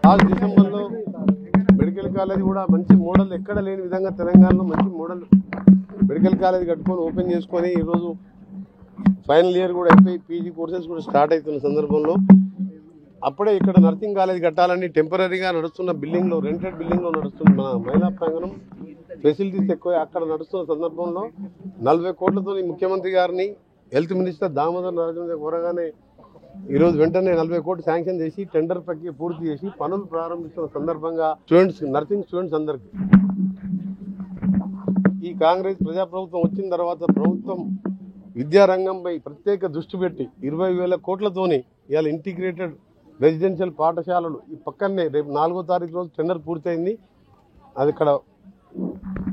Last డిసెంబర్లో medical college కూడా మంచి మోడల్ ఎక్కడ లేని విధంగా తెలంగాణలో మంచి మోడల్ మెడికల్ కాలేజ్ కట్టుకొని ఓపెన్ చేసుకొని ఈరోజు ఫైనల్ ఇయర్ కూడా అయిపోయి పీజీ కోర్సెస్ కూడా స్టార్ట్ అవుతున్న సందర్భంలో అప్పుడే ఇక్కడ నర్సింగ్ కాలేజ్ కట్టాలని టెంపరీగా నడుస్తున్న బిల్డింగ్లో రెంటెడ్ బిల్డింగ్లో నడుస్తున్న మన మహిళా ప్రాంగణం ఫెసిలిటీస్ ఎక్కువ అక్కడ నడుస్తున్న సందర్భంలో 40 కోట్లతో ముఖ్యమంత్రి గారిని హెల్త్ మినిస్టర్ దామోదర్ నరేంద్ర కోరగానే ఈరోజు వెంటనే 40 కోట్లు శాంక్షన్ చేసి టెండర్ ప్రక్రియ పూర్తి చేసి పనులు ప్రారంభిస్తున్న సందర్భంగా స్టూడెంట్స్ నర్సింగ్ స్టూడెంట్స్ అందరికీ ఈ కాంగ్రెస్ ప్రజాప్రభుత్వం వచ్చిన తర్వాత ప్రభుత్వం విద్యారంగంపై ప్రత్యేక దృష్టి పెట్టి 20,000 కోట్లతోని ఇవాళ ఇంటిగ్రేటెడ్ రెసిడెన్షియల్ పాఠశాలలు ఈ పక్కనే రేపు 4వ తారీఖు రోజు టెండర్ పూర్తయింది. అది ఇక్కడ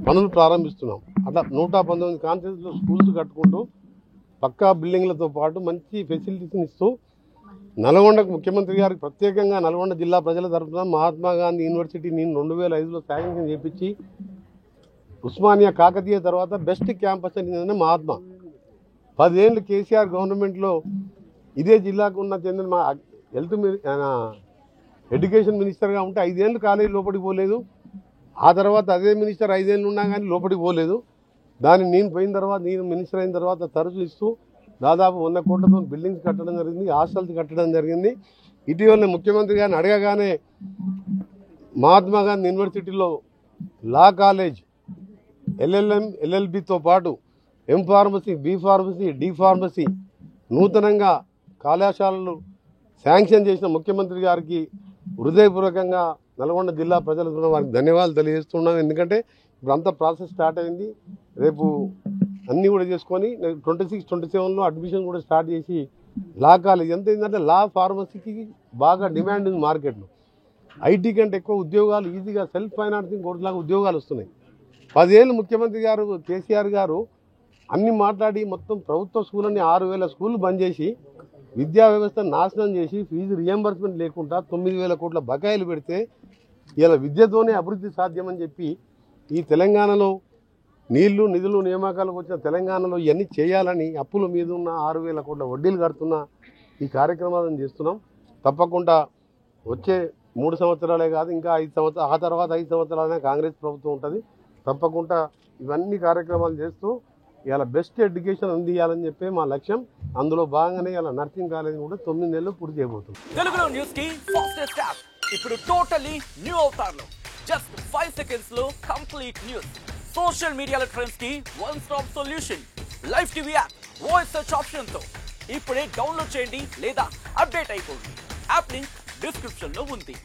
పనులు ప్రారంభిస్తున్నాం. అట్లా 119 కాన్స్టిట్యూన్సీలో స్కూల్స్ కట్టుకుంటూ పక్కా బిల్డింగ్లతో పాటు మంచి ఫెసిలిటీస్ని ఇస్తూ నల్గొండకు ముఖ్యమంత్రి గారికి ప్రత్యేకంగా నల్గొండ జిల్లా ప్రజల తరఫున మహాత్మా గాంధీ యూనివర్సిటీ నేను 2005లో శాంక్షన్ చేపించి ఉస్మానియా కాకతీయ తర్వాత బెస్ట్ క్యాంపస్ అని మహాత్మా 10 ఏళ్ళు కేసీఆర్ గవర్నమెంట్లో ఇదే జిల్లాకు ఉన్న చెందిన మా హెల్త్ ఎడ్యుకేషన్ మినిస్టర్గా ఉంటే 5 ఏళ్ళు కాలేజీ లోపలికి పోలేదు. ఆ తర్వాత అదే మినిస్టర్ 5 ఏళ్ళు ఉన్నా కానీ లోపలికి పోలేదు. దాన్ని నేను పోయిన తర్వాత నేను మినిస్టర్ అయిన తర్వాత తరచు ఇస్తూ దాదాపు 100 కోట్లతో బిల్డింగ్స్ కట్టడం జరిగింది, హాస్టల్స్ కట్టడం జరిగింది. ఇటీవల ముఖ్యమంత్రి గారిని అడగగానే మహాత్మా గాంధీ యూనివర్సిటీలో లా కాలేజ్ LLM LLBతో పాటు M pharmacy, B pharmacy, D pharmacy నూతనంగా కళాశాలలు శాంక్షన్ చేసిన ముఖ్యమంత్రి గారికి హృదయపూర్వకంగా నల్గొండ జిల్లా ప్రజలకు వారికి ధన్యవాదాలు తెలియజేస్తున్నాం. ఎందుకంటే ఇప్పుడు అంతా ప్రాసెస్ స్టార్ట్ అయింది. రేపు అన్నీ కూడా చేసుకొని 26, 27లో అడ్మిషన్ కూడా స్టార్ట్ చేసి లా కాలేజ్ ఎంత ఏంటంటే లా ఫార్మసీకి బాగా డిమాండ్ ఉంది మార్కెట్లో. ఐటీ కంటే ఎక్కువ ఉద్యోగాలు ఈజీగా సెల్ఫ్ ఫైనాన్సింగ్ కోర్సులాగా ఉద్యోగాలు వస్తున్నాయి. 10 ఏళ్ళు ముఖ్యమంత్రి గారు కేసీఆర్ గారు అన్ని మాట్లాడి మొత్తం ప్రభుత్వ స్కూళ్ళని 6,000 స్కూళ్ళు బంద్ చేసి విద్యా వ్యవస్థను నాశనం చేసి ఫీజు రియంబర్స్మెంట్ లేకుండా 9,000 కోట్ల బకాయిలు పెడితే ఇలా విద్యతోనే అభివృద్ధి సాధ్యమని చెప్పి ఈ తెలంగాణలో నీళ్లు నిధులు నియామకాలకు వచ్చిన తెలంగాణలో ఇవన్నీ చేయాలని అప్పుల మీద ఉన్న 6,000 కోట్ల వడ్డీలు కడుతున్న ఈ కార్యక్రమాలను చేస్తున్నాం. తప్పకుండా వచ్చే 3 సంవత్సరాలే కాదు ఇంకా 5 సంవత్సరాలు ఆ తర్వాత 5 సంవత్సరాలనే కాంగ్రెస్ ప్రభుత్వం ఉంటుంది. తప్పకుండా ఇవన్నీ కార్యక్రమాలు చేస్తూ ఇలా బెస్ట్ ఎడ్యుకేషన్ అందియాలని చెప్పి మా లక్ష్యం. అందులో భాగంగానే ఇలా నర్సింగ్ కాలేజ్ కూడా 9 నెలలు పూర్తి చేయబోతుంది. తెలుగులో న్యూస్ కి ఫాస్టెస్ట్ యాప్ ఇప్పుడు టోటల్లీ న్యూ అవతార్లో జస్ట్ 5 సెకండ్స్ లో కంప్లీట్ న్యూస్. సోషల్ మీడియాలో ట్రెండ్స్ కి one stop solution. Live TV app voice search option తో ఇప్పుడే డౌన్లోడ్ చేయండి లేదా అప్డేట్ అయిపోండి. యాప్ లింక్ డిస్క్రిప్షన్ లో ఉంది.